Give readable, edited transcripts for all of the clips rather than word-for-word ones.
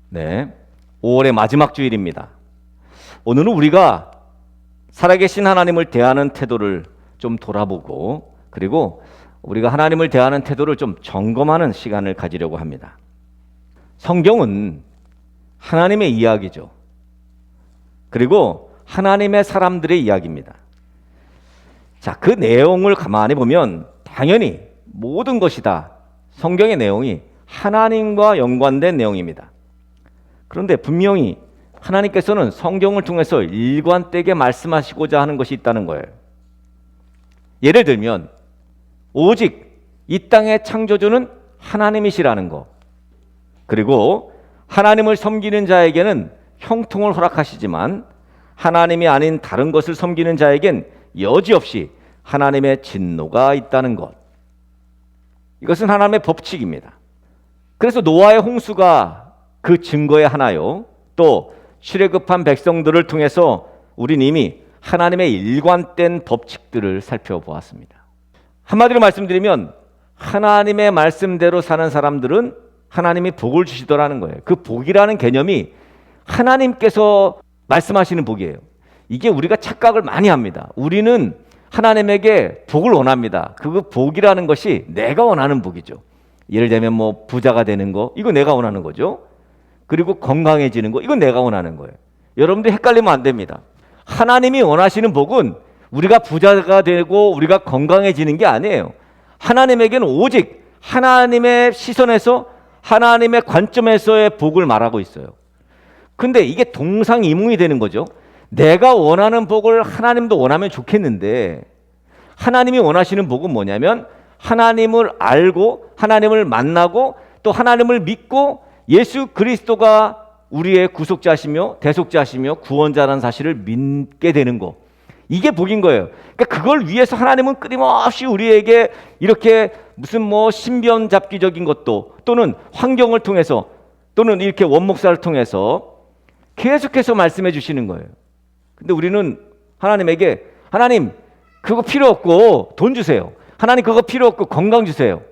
네, 5월의 마지막 주일입니다. 오늘은 우리가 살아계신 하나님을 대하는 태도를 좀 돌아보고, 그리고 우리가 하나님을 대하는 태도를 좀 점검하는 시간을 가지려고 합니다. 성경은 하나님의 이야기죠. 그리고 하나님의 사람들의 이야기입니다. 자, 그 내용을 가만히 보면 당연히 모든 것이 다 성경의 내용이 하나님과 연관된 내용입니다. 그런데 분명히 하나님께서는 성경을 통해서 일관되게 말씀하시고자 하는 것이 있다는 거예요. 예를 들면 오직 이 땅의 창조주는 하나님이시라는 것, 그리고 하나님을 섬기는 자에게는 형통을 허락하시지만 하나님이 아닌 다른 것을 섬기는 자에겐 여지없이 하나님의 진노가 있다는 것, 이것은 하나님의 법칙입니다. 그래서 노아의 홍수가 그 증거의 하나요. 또 출애굽한 백성들을 통해서 우린 이미 하나님의 일관된 법칙들을 살펴보았습니다. 한마디로 말씀드리면 하나님의 말씀대로 사는 사람들은 하나님이 복을 주시더라는 거예요. 그 복이라는 개념이 하나님께서 말씀하시는 복이에요. 이게 우리가 착각을 많이 합니다. 우리는 하나님에게 복을 원합니다. 그 복이라는 것이 내가 원하는 복이죠. 예를 들면 뭐 부자가 되는 거, 이거 내가 원하는 거죠. 그리고 건강해지는 거, 이건 내가 원하는 거예요. 여러분들 헷갈리면 안 됩니다. 하나님이 원하시는 복은 우리가 부자가 되고 우리가 건강해지는 게 아니에요. 하나님에게는 오직 하나님의 시선에서, 하나님의 관점에서의 복을 말하고 있어요. 근데 이게 동상이몽이 되는 거죠. 내가 원하는 복을 하나님도 원하면 좋겠는데, 하나님이 원하시는 복은 뭐냐면 하나님을 알고 하나님을 만나고 또 하나님을 믿고 예수 그리스도가 우리의 구속자시며 대속자시며 구원자라는 사실을 믿게 되는 거, 이게 복인 거예요. 그러니까 그걸 위해서 하나님은 끊임없이 우리에게 이렇게 무슨 뭐 신변 잡기적인 것도, 또는 환경을 통해서, 또는 이렇게 원목사를 통해서 계속해서 말씀해 주시는 거예요. 근데 우리는 하나님에게, 하나님 그거 필요 없고 돈 주세요, 하나님 그거 필요 없고 건강 주세요.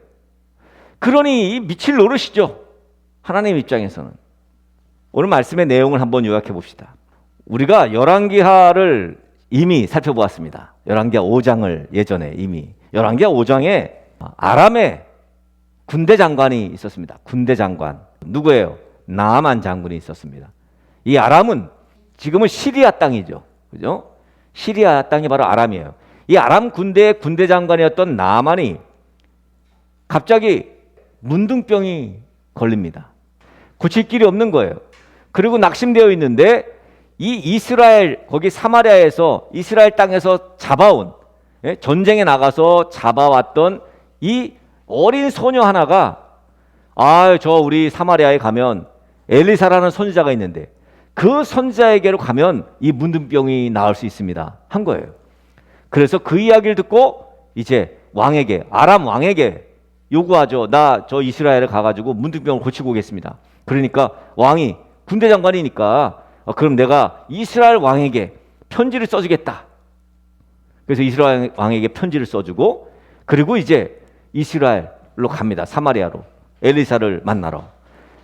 그러니 미칠 노릇이죠, 하나님 입장에서는. 오늘 말씀의 내용을 한번 요약해 봅시다. 우리가 열왕기하를 이미 살펴보았습니다. 열왕기하 5장을 예전에 이미. 열왕기하 5장에 아람의 군대 장관이 있었습니다. 군대 장관. 누구예요? 나아만 장군이 있었습니다. 이 아람은 지금은 시리아 땅이죠. 그죠? 시리아 땅이 바로 아람이에요. 이 아람 군대의 군대 장관이었던 나아만이 갑자기 문둥병이 걸립니다. 고칠 길이 없는 거예요. 그리고 낙심되어 있는데 이 이스라엘, 거기 사마리아에서 이스라엘 땅에서 잡아온, 전쟁에 나가서 잡아왔던 이 어린 소녀 하나가, 저 우리 사마리아에 가면 엘리사라는 선지자가 있는데 그 선지자에게로 가면 이 문둥병이 나을 수 있습니다 한 거예요. 그래서 그 이야기를 듣고 이제 왕에게, 아람 왕에게 요구하죠. 나 저 이스라엘에 가가지고 문둥병을 고치고 오겠습니다. 그러니까 왕이, 군대 장관이니까 그럼 내가 이스라엘 왕에게 편지를 써주겠다. 그래서 이스라엘 왕에게 편지를 써주고, 그리고 이제 이스라엘로 갑니다. 사마리아로 엘리사를 만나러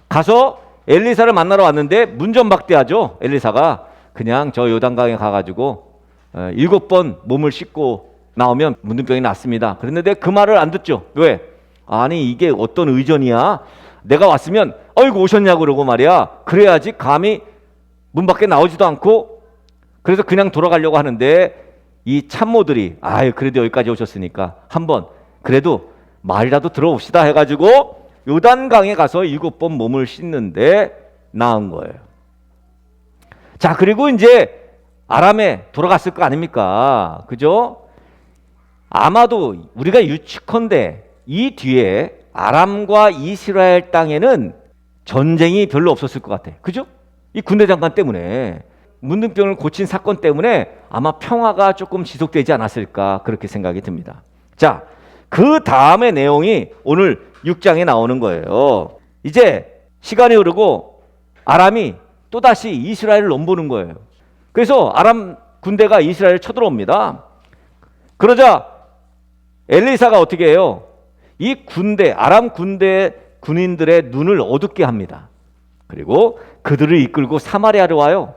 가서, 엘리사를 만나러 왔는데 문전박대하죠. 엘리사가 그냥 저 요단강에 가가지고 7번 몸을 씻고 나오면 문둥병이 낫습니다. 그랬는데 그 말을 안 듣죠. 왜? 아니 이게 어떤 의전이야? 내가 왔으면 어이구 오셨냐고 그러고 말이야. 그래야지 감히 문 밖에 나오지도 않고. 그래서 그냥 돌아가려고 하는데 이 참모들이 그래도 여기까지 오셨으니까 한번 그래도 말이라도 들어봅시다 해가지고 요단강에 가서 7번 몸을 씻는데 나은 거예요. 자, 그리고 이제 아람에 돌아갔을 거 아닙니까? 그죠? 아마도 우리가 유추컨대 이 뒤에 아람과 이스라엘 땅에는 전쟁이 별로 없었을 것 같아. 그죠? 이 군대 장관 때문에, 문둥병을 고친 사건 때문에 아마 평화가 조금 지속되지 않았을까, 그렇게 생각이 듭니다. 자, 그 다음의 내용이 오늘 6장에 나오는 거예요. 이제 시간이 흐르고 아람이 또다시 이스라엘을 넘보는 거예요. 그래서 아람 군대가 이스라엘을 쳐들어옵니다. 그러자 엘리사가 어떻게 해요? 이 군대, 아람 군대 군인들의 눈을 어둡게 합니다. 그리고 그들을 이끌고 사마리아로 와요.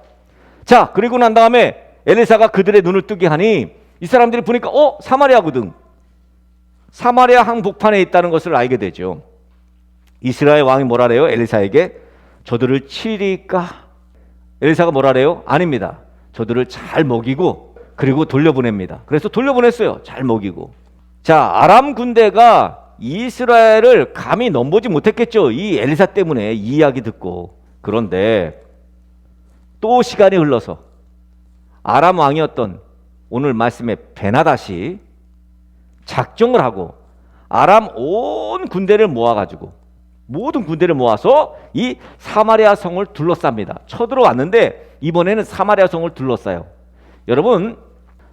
자, 그리고 난 다음에 엘리사가 그들의 눈을 뜨게 하니 이 사람들이 보니까 사마리아거든. 사마리아 항복판에 있다는 것을 알게 되죠. 이스라엘 왕이 뭐라 그래요? 엘리사에게 저들을 치리까? 엘리사가 뭐라 그래요? 아닙니다. 저들을 잘 먹이고 그리고 돌려보냅니다. 그래서 돌려보냈어요. 잘 먹이고. 자, 아람 군대가 이스라엘을 감히 넘보지 못했겠죠. 이 엘리사 때문에 이 이야기 듣고. 그런데 또 시간이 흘러서 아람 왕이었던 오늘 말씀의 베나닷이 작정을 하고 아람 온 군대를 모아가지고 모든 군대를 모아서 이 사마리아 성을 둘러쌉니다. 쳐들어왔는데 이번에는 사마리아 성을 둘러싸요. 여러분,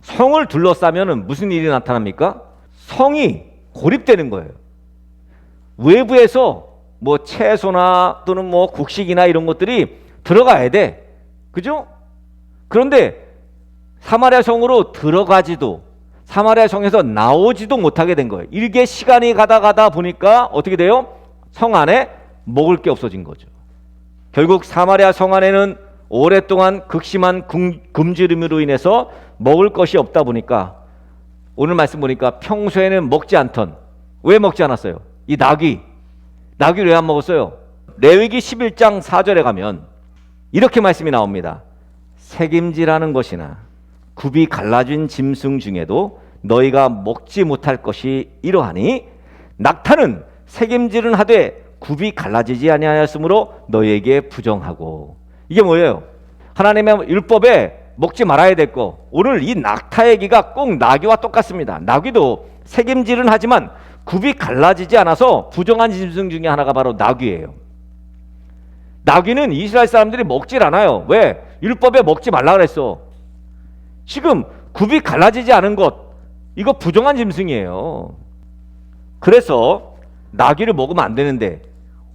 성을 둘러싸면 무슨 일이 나타납니까? 성이 고립되는 거예요. 외부에서 뭐 채소나 또는 뭐 곡식이나 이런 것들이 들어가야 돼. 그죠? 그런데 사마리아 성으로 들어가지도 사마리아 성에서 나오지도 못하게 된 거예요. 이게 시간이 가다 보니까 어떻게 돼요? 성 안에 먹을 게 없어진 거죠. 결국 사마리아 성 안에는 오랫동안 극심한 굶주림으로 인해서 먹을 것이 없다 보니까 오늘 말씀 보니까 평소에는 먹지 않던, 왜 먹지 않았어요? 이 나귀를 왜 안 먹었어요? 레위기 11장 4절에 가면 이렇게 말씀이 나옵니다. 색임질하는 것이나 굽이 갈라진 짐승 중에도 너희가 먹지 못할 것이 이러하니 낙타는 색임질은 하되 굽이 갈라지지 아니하였으므로 너희에게 부정하고. 이게 뭐예요? 하나님의 율법에 먹지 말아야 될 거. 오늘 이 낙타 얘기가 꼭 나귀와 똑같습니다. 나귀도 색임질은 하지만 굽이 갈라지지 않아서 부정한 짐승 중에 하나가 바로 나귀예요. 나귀는 이스라엘 사람들이 먹질 않아요. 왜? 율법에 먹지 말라 그랬어. 지금 굽이 갈라지지 않은 것, 이거 부정한 짐승이에요. 그래서 나귀를 먹으면 안 되는데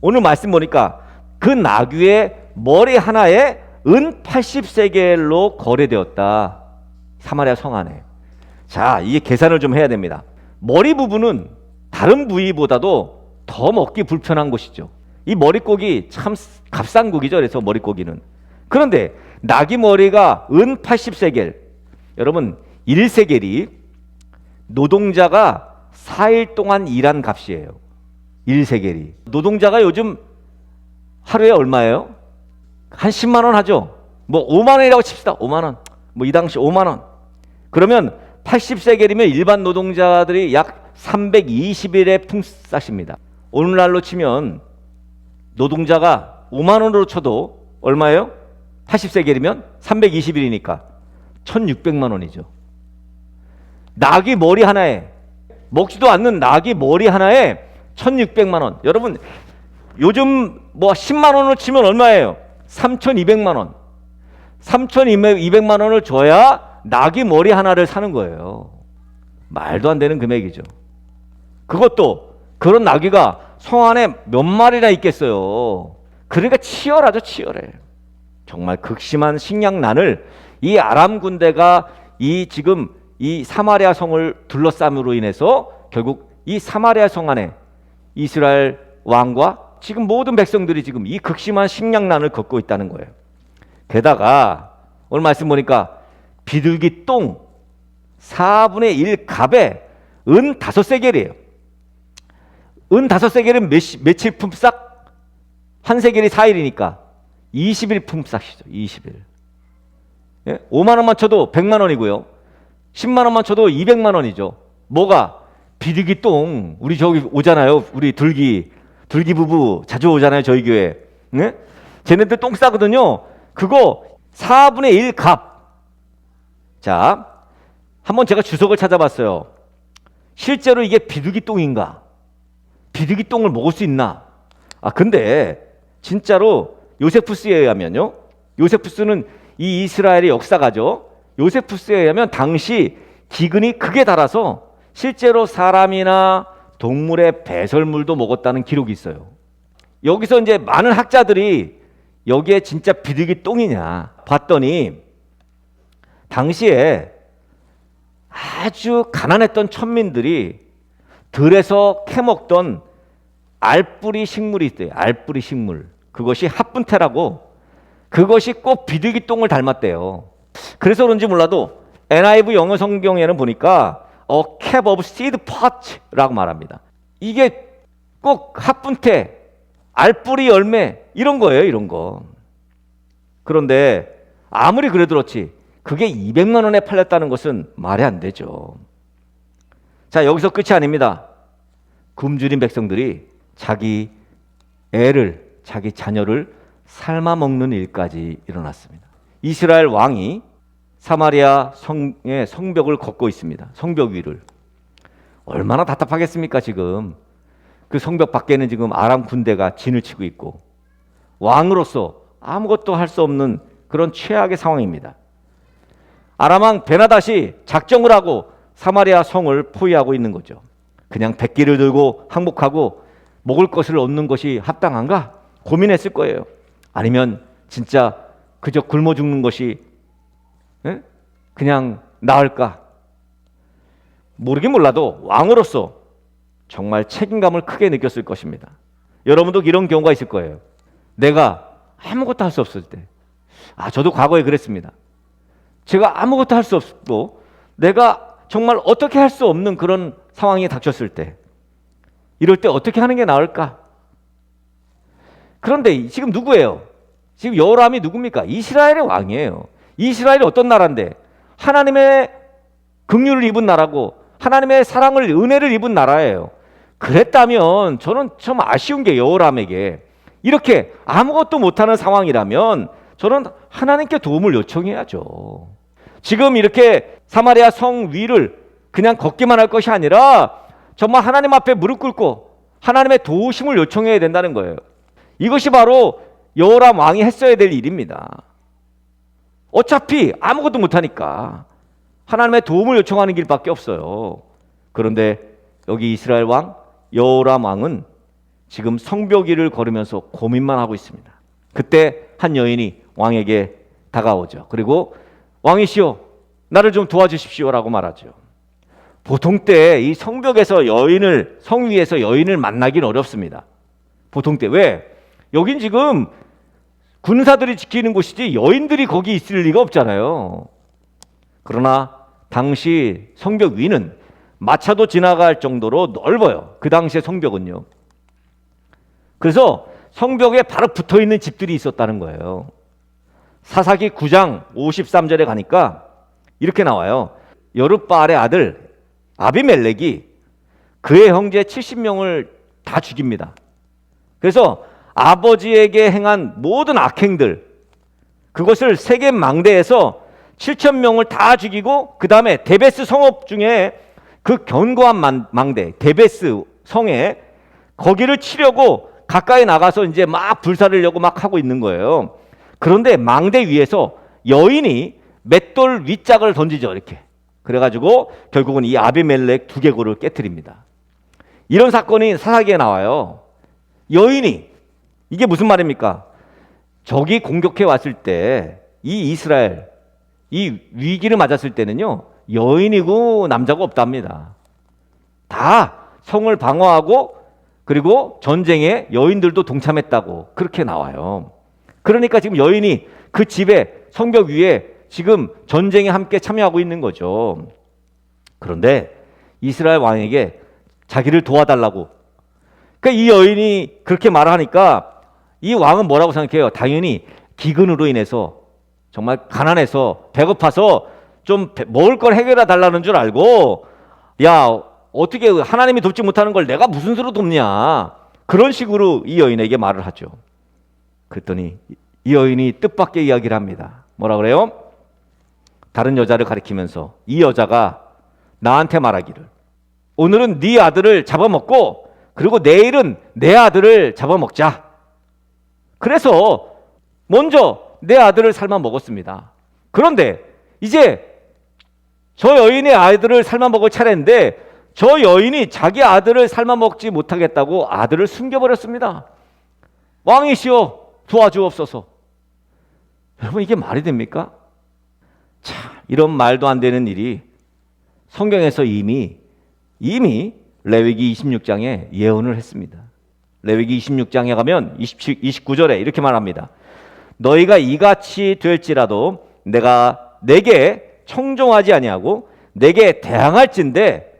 오늘 말씀 보니까 그 나귀의 머리 하나에 은 80세겔로 거래되었다. 사마리아 성 안에. 자, 이게 계산을 좀 해야 됩니다. 머리 부분은 다른 부위보다도 더 먹기 불편한 곳이죠. 이 머릿고기 참 값싼 고기죠. 그래서 머릿고기는. 그런데 나귀 머리가 은 80세겔. 여러분 1세겔이 노동자가 4일 동안 일한 값이에요. 1세겔이. 노동자가 요즘 하루에 얼마예요? 한 10만 원 하죠. 뭐 5만 원이라고 칩시다. 5만 원. 뭐 이 당시 5만 원. 그러면 80세겔이면 일반 노동자들이 약 320일의 품삯입니다. 오늘날로 치면 노동자가 5만 원으로 쳐도 얼마예요? 80세겔이면 320일이니까 1600만 원이죠. 나귀 머리 하나에, 먹지도 않는 나귀 머리 하나에 1600만 원. 여러분 요즘 뭐 10만 원으로 치면 얼마예요? 3200만 원. 3200만 원을 줘야 나귀 머리 하나를 사는 거예요. 말도 안 되는 금액이죠. 그것도 그런 나귀가 성 안에 몇 마리나 있겠어요. 그러니까 치열하죠. 치열해. 정말 극심한 식량난을 이 아람 군대가 지금 이 사마리아 성을 둘러싸므로 인해서 결국 이 사마리아 성 안에 이스라엘 왕과 지금 모든 백성들이 지금 이 극심한 식량난을 겪고 있다는 거예요. 게다가 오늘 말씀 보니까 비둘기 똥 4분의 1 갑에 은 5세겔이에요. 은 5세겔은 며칠 품삯? 한 세겔이 4일이니까 20일 품삯이죠. 20일. 예? 5만 원만 쳐도 100만 원이고요. 10만 원만 쳐도 200만 원이죠. 뭐가? 비둘기 똥. 우리 저기 오잖아요. 우리 둘기 부부 자주 오잖아요. 저희 교회. 네? 쟤네들 똥 싸거든요. 그거 4분의 1 갑. 자, 한번 제가 주석을 찾아봤어요. 실제로 이게 비둘기 똥인가? 비둘기 똥을 먹을 수 있나? 근데 진짜로 요세푸스에 의하면요. 요세푸스는 이 이스라엘의 역사가죠. 요세푸스에 의하면 당시 기근이 극에 달아서 실제로 사람이나 동물의 배설물도 먹었다는 기록이 있어요. 여기서 이제 많은 학자들이 여기에 진짜 비둘기 똥이냐 봤더니 당시에 아주 가난했던 천민들이 들에서 캐먹던 알뿌리 식물이 있대요. 알뿌리 식물. 그것이 합분태라고, 그것이 꼭 비둘기 똥을 닮았대요. 그래서 그런지 몰라도 NIV 영어 성경에는 보니까 cap of seed pot라고 말합니다. 이게 꼭 합분태, 알뿌리 열매 이런 거예요, 이런 거. 그런데 아무리 그래도 그렇지 그게 200만 원에 팔렸다는 것은 말이 안 되죠. 자, 여기서 끝이 아닙니다. 굶주린 백성들이 자기 애를, 자기 자녀를 삶아 먹는 일까지 일어났습니다. 이스라엘 왕이 사마리아 성의 성벽을 걷고 있습니다. 성벽 위를. 얼마나 답답하겠습니까, 지금. 그 성벽 밖에는 지금 아람 군대가 진을 치고 있고 왕으로서 아무것도 할 수 없는 그런 최악의 상황입니다. 아람 왕 베나닷이 작정을 하고 사마리아 성을 포위하고 있는 거죠. 그냥 백기를 들고 항복하고 먹을 것을 얻는 것이 합당한가 고민했을 거예요. 아니면 진짜 그저 굶어 죽는 것이 그냥 나을까? 모르긴 몰라도 왕으로서 정말 책임감을 크게 느꼈을 것입니다. 여러분도 이런 경우가 있을 거예요. 내가 아무것도 할 수 없을 때. 저도 과거에 그랬습니다. 제가 아무것도 할 수 없고 내가 정말 어떻게 할 수 없는 그런 상황이 닥쳤을 때, 이럴 때 어떻게 하는 게 나을까? 그런데 지금 누구예요? 지금 여호람이 누굽니까? 이스라엘의 왕이에요. 이스라엘이 어떤 나라인데? 하나님의 긍휼을 입은 나라고 하나님의 사랑을, 은혜를 입은 나라예요. 그랬다면 저는 참 아쉬운 게, 여호람에게 이렇게 아무것도 못하는 상황이라면 저는 하나님께 도움을 요청해야죠. 지금 이렇게 사마리아 성 위를 그냥 걷기만 할 것이 아니라 정말 하나님 앞에 무릎 꿇고 하나님의 도우심을 요청해야 된다는 거예요. 이것이 바로 여호람 왕이 했어야 될 일입니다. 어차피 아무것도 못하니까 하나님의 도움을 요청하는 길밖에 없어요. 그런데 여기 이스라엘 왕 여호람 왕은 지금 성벽 위를 걸으면서 고민만 하고 있습니다. 그때 한 여인이 왕에게 다가오죠. 그리고 왕이시여, 나를 좀 도와주십시오라고 말하죠. 보통 때 이 성벽에서 성 위에서 여인을 만나기는 어렵습니다. 보통 때. 왜? 여긴 지금 군사들이 지키는 곳이지 여인들이 거기 있을 리가 없잖아요. 그러나 당시 성벽 위는 마차도 지나갈 정도로 넓어요. 그 당시의 성벽은요. 그래서 성벽에 바로 붙어 있는 집들이 있었다는 거예요. 사사기 9장 53절에 가니까 이렇게 나와요. 여룻바알의 아들 아비멜렉이 그의 형제 70명을 다 죽입니다. 그래서 아버지에게 행한 모든 악행들, 그것을 세겜 망대에서 7,000명을 다 죽이고, 그 다음에 데베스 성읍 중에 그 견고한 망대 데베스 성에 거기를 치려고 가까이 나가서 이제 막 불사르려고 막 하고 있는 거예요. 그런데 망대 위에서 여인이 맷돌 윗짝을 던지죠, 이렇게. 그래가지고 결국은 이 아비멜렉 두개골을 깨트립니다. 이런 사건이 사사기에 나와요. 여인이, 이게 무슨 말입니까? 적이 공격해 왔을 때 이 이스라엘, 이 위기를 맞았을 때는요, 여인이고 남자가 없답니다. 다 성을 방어하고 그리고 전쟁에 여인들도 동참했다고 그렇게 나와요. 그러니까 지금 여인이 그 집에 성벽 위에 지금 전쟁에 함께 참여하고 있는 거죠. 그런데 이스라엘 왕에게 자기를 도와달라고, 그러니까 이 여인이 그렇게 말을 하니까 이 왕은 뭐라고 생각해요? 당연히 기근으로 인해서 정말 가난해서 배고파서 좀 먹을 걸 해결해 달라는 줄 알고, 야, 어떻게 하나님이 돕지 못하는 걸 내가 무슨 수로 돕냐, 그런 식으로 이 여인에게 말을 하죠. 그랬더니 이 여인이 뜻밖의 이야기를 합니다. 뭐라 그래요? 다른 여자를 가리키면서 이 여자가 나한테 말하기를, 오늘은 네 아들을 잡아먹고 그리고 내일은 내 아들을 잡아먹자. 그래서 먼저 내 아들을 삶아 먹었습니다. 그런데 이제 저 여인의 아들을 삶아 먹을 차례인데 저 여인이 자기 아들을 삶아 먹지 못하겠다고 아들을 숨겨버렸습니다. 왕이시여 도와주옵소서. 여러분, 이게 말이 됩니까? 참, 이런 말도 안 되는 일이 성경에서 이미 레위기 26장에 예언을 했습니다. 레위기 26장에 가면 29절에 이렇게 말합니다. 너희가 이같이 될지라도 내가 내게 청종하지 아니하고 내게 대항할진대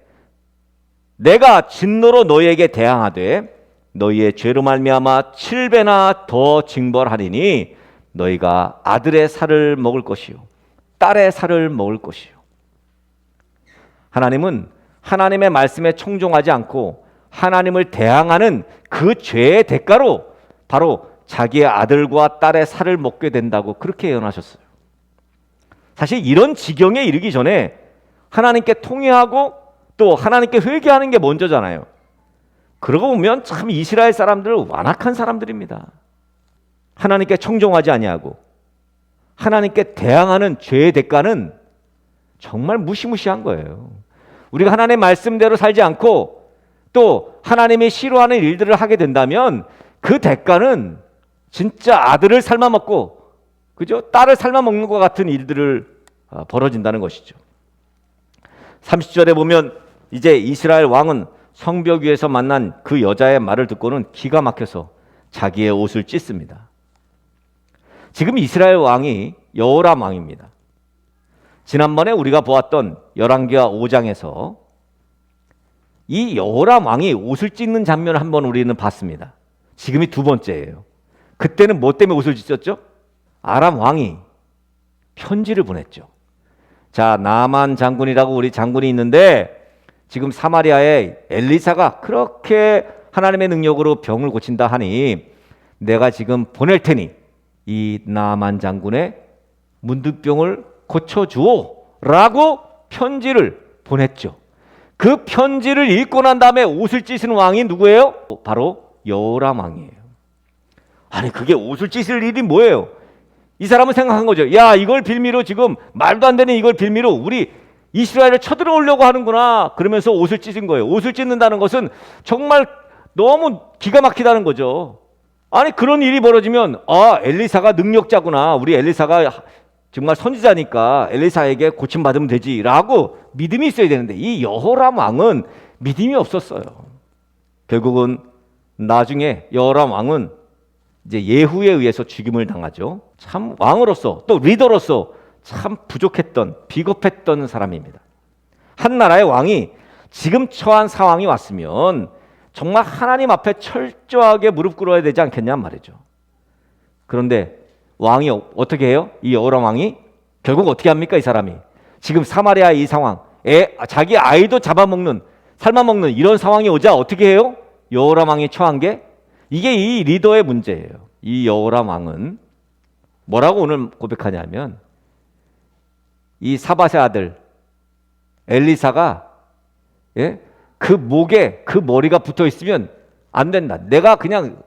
내가 진노로 너희에게 대항하되 너희의 죄로 말미암아 7배나 더 징벌하리니 너희가 아들의 살을 먹을 것이요 딸의 살을 먹을 것이요. 하나님은 하나님의 말씀에 청종하지 않고 하나님을 대항하는 그 죄의 대가로 바로 자기의 아들과 딸의 살을 먹게 된다고 그렇게 예언하셨어요. 사실 이런 지경에 이르기 전에 하나님께 통회하고 또 하나님께 회개하는 게 먼저잖아요. 그러고 보면 참 이스라엘 사람들은 완악한 사람들입니다. 하나님께 청종하지 아니하고 하나님께 대항하는 죄의 대가는 정말 무시무시한 거예요. 우리가 하나님의 말씀대로 살지 않고 또 하나님이 싫어하는 일들을 하게 된다면 그 대가는 진짜 아들을 삶아먹고 그죠? 딸을 삶아먹는 것 같은 일들을 벌어진다는 것이죠. 30절에 보면 이제 이스라엘 왕은 성벽 위에서 만난 그 여자의 말을 듣고는 기가 막혀서 자기의 옷을 찢습니다. 지금 이스라엘 왕이 여호람 왕입니다. 지난번에 우리가 보았던 열왕기하 5장에서 이 여호람 왕이 옷을 찢는 장면을 한번 우리는 봤습니다. 지금이 두 번째예요. 그때는 뭐 때문에 옷을 찢었죠? 아람 왕이 편지를 보냈죠. 자, 나만 장군이라고 우리 장군이 있는데 지금 사마리아에 엘리사가 그렇게 하나님의 능력으로 병을 고친다 하니 내가 지금 보낼 테니 이 나만 장군의 문득병을 고쳐주오 라고 편지를 보냈죠. 그 편지를 읽고 난 다음에 옷을 찢은 왕이 누구예요? 바로 여호람 왕이에요. 아니 그게 옷을 찢을 일이 뭐예요? 이 사람은 생각한 거죠. 야, 이걸 빌미로 지금 말도 안 되는 이걸 빌미로 우리 이스라엘을 쳐들어오려고 하는구나. 그러면서 옷을 찢은 거예요. 옷을 찢는다는 것은 정말 너무 기가 막히다는 거죠. 아니 그런 일이 벌어지면 엘리사가 능력자구나. 우리 엘리사가 정말 선지자니까 엘리사에게 고침받으면 되지라고 믿음이 있어야 되는데 이 여호람 왕은 믿음이 없었어요. 결국은 나중에 여호람 왕은 이제 예후에 의해서 죽임을 당하죠. 참 왕으로서 또 리더로서 참 부족했던 비겁했던 사람입니다. 한 나라의 왕이 지금 처한 상황이 왔으면 정말 하나님 앞에 철저하게 무릎 꿇어야 되지 않겠냐 말이죠. 그런데 왕이 어떻게 해요? 이 여호람 왕이 결국 어떻게 합니까? 이 사람이 지금 사마리아 이 상황, 자기 아이도 잡아먹는 삶아먹는 이런 상황이 오자 어떻게 해요? 여호람 왕이 처한 게 이게 이 리더의 문제예요. 이 여호람 왕은 뭐라고 오늘 고백하냐면 이 사밧의 아들 엘리사가 그 목에 그 머리가 붙어 있으면 안 된다. 내가 그냥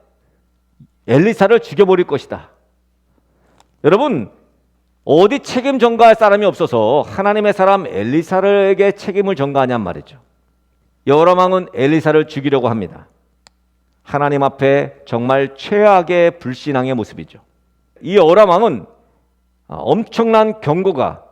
엘리사를 죽여버릴 것이다. 여러분 어디 책임 전가할 사람이 없어서 하나님의 사람 엘리사에게 책임을 전가하냔 말이죠. 여호람 왕은 엘리사를 죽이려고 합니다. 하나님 앞에 정말 최악의 불신앙의 모습이죠. 이 여호람 왕은 엄청난 경고가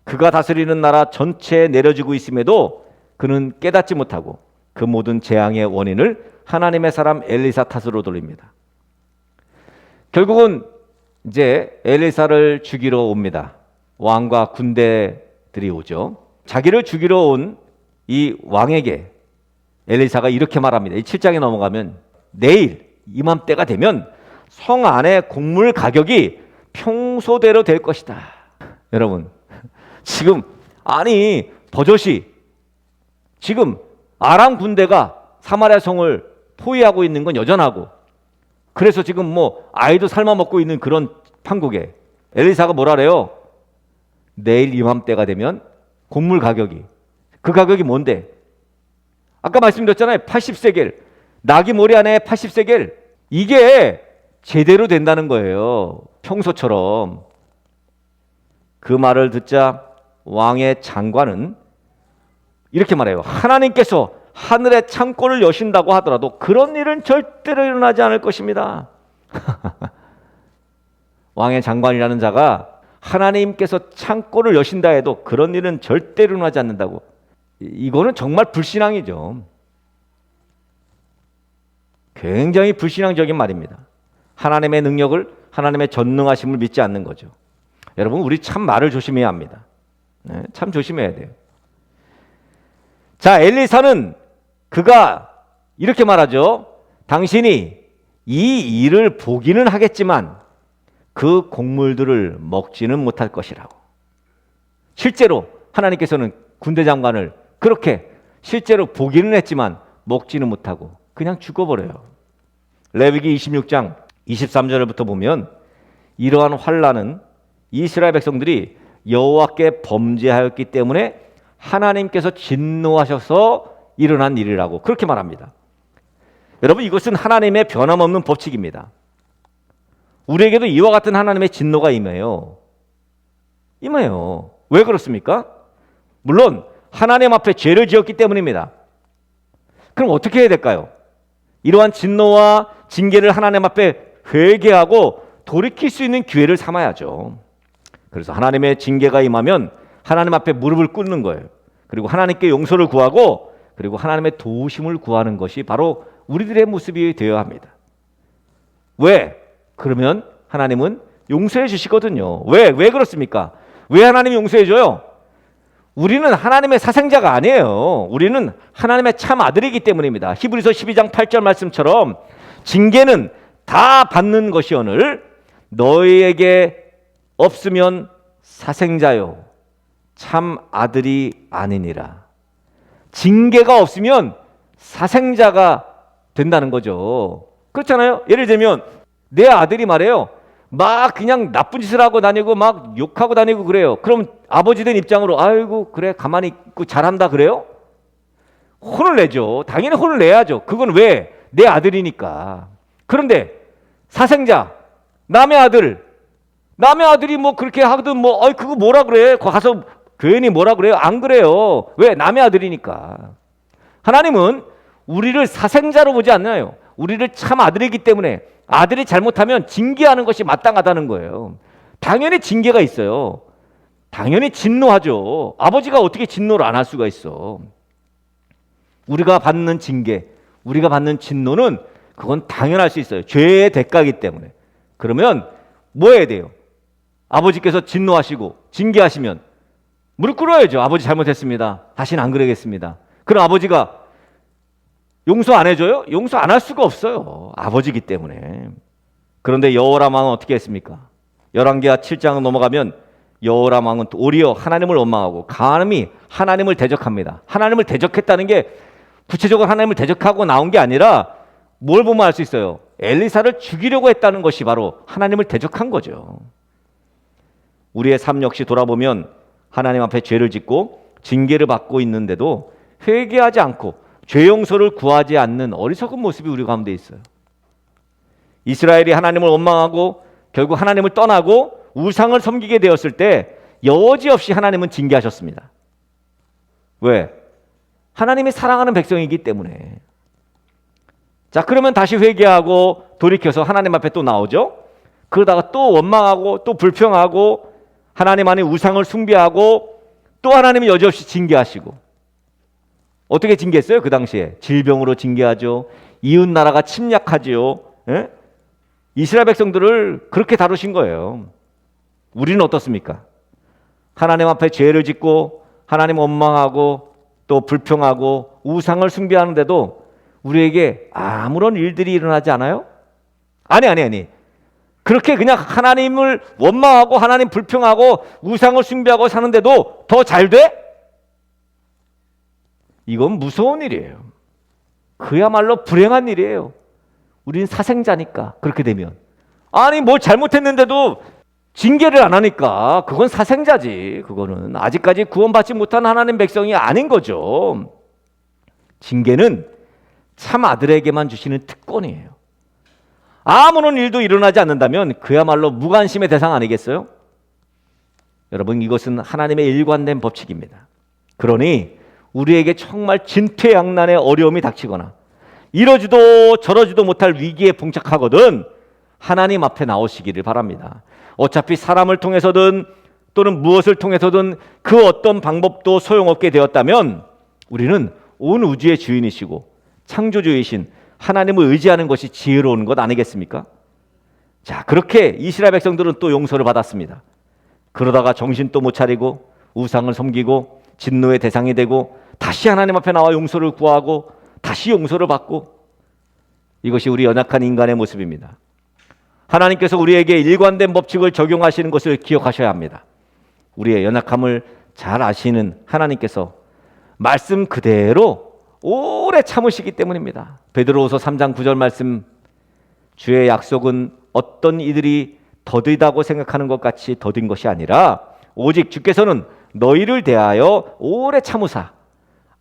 그가 다스리는 나라 전체에 내려지고 있음에도 그는 깨닫지 못하고 그 모든 재앙의 원인을 하나님의 사람 엘리사 탓으로 돌립니다. 결국은 이제 엘리사를 죽이러 옵니다. 왕과 군대들이 오죠. 자기를 죽이러 온 이 왕에게 엘리사가 이렇게 말합니다. 이 7장에 넘어가면 내일 이맘때가 되면 성 안의 곡물 가격이 평소대로 될 것이다. 여러분 지금 아니 버젓이 지금 아람 군대가 사마리아 성을 포위하고 있는 건 여전하고 그래서 지금 뭐 아이도 삶아먹고 있는 그런 판국에 엘리사가 뭐라래요? 내일 이맘때가 되면 곡물 가격이 그 가격이 뭔데? 아까 말씀드렸잖아요. 80세겔 나귀 머리 안에 80세겔 이게 제대로 된다는 거예요. 평소처럼. 그 말을 듣자 왕의 장관은 이렇게 말해요. 하나님께서 하늘의 창고를 여신다고 하더라도 그런 일은 절대로 일어나지 않을 것입니다. 왕의 장관이라는 자가 하나님께서 창고를 여신다 해도 그런 일은 절대로 일어나지 않는다고. 이거는 정말 불신앙이죠. 굉장히 불신앙적인 말입니다. 하나님의 능력을, 하나님의 전능하심을 믿지 않는 거죠. 여러분, 우리 참 말을 조심해야 합니다. 네, 참 조심해야 돼요. 자, 엘리사는 그가 이렇게 말하죠. 당신이 이 일을 보기는 하겠지만 그 곡물들을 먹지는 못할 것이라고. 실제로 하나님께서는 군대 장관을 그렇게 실제로 보기는 했지만 먹지는 못하고 그냥 죽어버려요. 레위기 26장 23절부터 보면 이러한 환난은 이스라엘 백성들이 여호와께 범죄하였기 때문에 하나님께서 진노하셔서 일어난 일이라고 그렇게 말합니다. 여러분, 이것은 하나님의 변함없는 법칙입니다. 우리에게도 이와 같은 하나님의 진노가 임해요. 왜 그렇습니까? 물론 하나님 앞에 죄를 지었기 때문입니다. 그럼 어떻게 해야 될까요? 이러한 진노와 징계를 하나님 앞에 회개하고 돌이킬 수 있는 기회를 삼아야죠. 그래서 하나님의 징계가 임하면 하나님 앞에 무릎을 꿇는 거예요. 그리고 하나님께 용서를 구하고 그리고 하나님의 도우심을 구하는 것이 바로 우리들의 모습이 되어야 합니다. 왜? 그러면 하나님은 용서해 주시거든요. 왜 그렇습니까? 왜 하나님이 용서해 줘요? 우리는 하나님의 사생자가 아니에요. 우리는 하나님의 참 아들이기 때문입니다. 히브리서 12장 8절 말씀처럼 징계는 다 받는 것이오늘 너희에게 없으면 사생자요 참 아들이 아니니라. 징계가 없으면 사생자가 된다는 거죠. 그렇잖아요. 예를 들면 내 아들이 말해요. 막 그냥 나쁜 짓을 하고 다니고 막 욕하고 다니고 그래요. 그럼 아버지 된 입장으로 아이고 그래 가만히 있고 잘한다 그래요? 혼을 내죠. 당연히 혼을 내야죠. 그건 왜? 내 아들이니까. 그런데 사생자, 남의 아들이 뭐 그렇게 하든 뭐 그거 뭐라 그래? 가서 교인이 뭐라 그래요? 안 그래요. 왜? 남의 아들이니까. 하나님은 우리를 사생자로 보지 않나요? 우리를 참 아들이기 때문에 아들이 잘못하면 징계하는 것이 마땅하다는 거예요. 당연히 징계가 있어요. 당연히 진노하죠. 아버지가 어떻게 진노를 안 할 수가 있어. 우리가 받는 징계, 우리가 받는 진노는 그건 당연할 수 있어요. 죄의 대가이기 때문에. 그러면 뭐 해야 돼요? 아버지께서 진노하시고 징계하시면 무릎 꿇어야죠. 아버지 잘못했습니다. 다시는 안 그러겠습니다. 그럼 아버지가 용서 안 해줘요? 용서 안 할 수가 없어요. 아버지기 때문에. 그런데 여호람 왕은 어떻게 했습니까? 열왕기하 7장 넘어가면 여호람 왕은 오히려 하나님을 원망하고 감히 하나님을 대적합니다. 하나님을 대적했다는 게 구체적으로 하나님을 대적하고 나온 게 아니라 뭘 보면 알 수 있어요? 엘리사를 죽이려고 했다는 것이 바로 하나님을 대적한 거죠. 우리의 삶 역시 돌아보면 하나님 앞에 죄를 짓고 징계를 받고 있는데도 회개하지 않고 죄 용서를 구하지 않는 어리석은 모습이 우리 가운데 있어요. 이스라엘이 하나님을 원망하고 결국 하나님을 떠나고 우상을 섬기게 되었을 때 여지없이 하나님은 징계하셨습니다. 왜? 하나님이 사랑하는 백성이기 때문에. 자, 그러면 다시 회개하고 돌이켜서 하나님 앞에 또 나오죠. 그러다가 또 원망하고 또 불평하고 하나님 안에 우상을 숭배하고 또 하나님이 여지없이 징계하시고. 어떻게 징계했어요? 그 당시에 질병으로 징계하죠. 이웃 나라가 침략하지요. 예? 이스라엘 백성들을 그렇게 다루신 거예요. 우리는 어떻습니까? 하나님 앞에 죄를 짓고 하나님 원망하고 또 불평하고 우상을 숭배하는데도 우리에게 아무런 일들이 일어나지 않아요? 아니. 그렇게 그냥 하나님을 원망하고 하나님 불평하고 우상을 숭배하고 사는데도 더 잘 돼? 이건 무서운 일이에요. 그야말로 불행한 일이에요. 우리는 사생자니까 그렇게 되면. 아니 뭘 잘못했는데도 징계를 안 하니까 그건 사생자지. 그거는 아직까지 구원받지 못한 하나님 백성이 아닌 거죠. 징계는 참 아들에게만 주시는 특권이에요. 아무런 일도 일어나지 않는다면 그야말로 무관심의 대상 아니겠어요? 여러분, 이것은 하나님의 일관된 법칙입니다. 그러니 우리에게 정말 진퇴양난의 어려움이 닥치거나 이러지도 저러지도 못할 위기에 봉착하거든 하나님 앞에 나오시기를 바랍니다. 어차피 사람을 통해서든 또는 무엇을 통해서든 그 어떤 방법도 소용없게 되었다면 우리는 온 우주의 주인이시고 창조주이신 하나님을 의지하는 것이 지혜로운 것 아니겠습니까? 자, 그렇게 이스라엘 백성들은 또 용서를 받았습니다. 그러다가 정신 또 못 차리고 우상을 섬기고 진노의 대상이 되고 다시 하나님 앞에 나와 용서를 구하고 다시 용서를 받고, 이것이 우리 연약한 인간의 모습입니다. 하나님께서 우리에게 일관된 법칙을 적용하시는 것을 기억하셔야 합니다. 우리의 연약함을 잘 아시는 하나님께서 말씀 그대로 오래 참으시기 때문입니다. 베드로후서 3장 9절 말씀, 주의 약속은 어떤 이들이 더디다고 생각하는 것 같이 더딘 것이 아니라 오직 주께서는 너희를 대하여 오래 참으사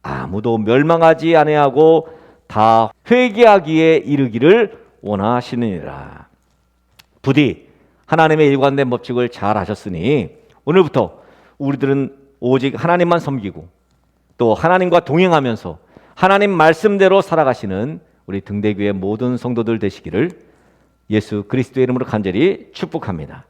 아무도 멸망하지 아니하고 다 회개하기에 이르기를 원하시느니라. 부디 하나님의 일관된 법칙을 잘 아셨으니 오늘부터 우리들은 오직 하나님만 섬기고 또 하나님과 동행하면서 하나님 말씀대로 살아가시는 우리 등대교회 모든 성도들 되시기를 예수 그리스도의 이름으로 간절히 축복합니다.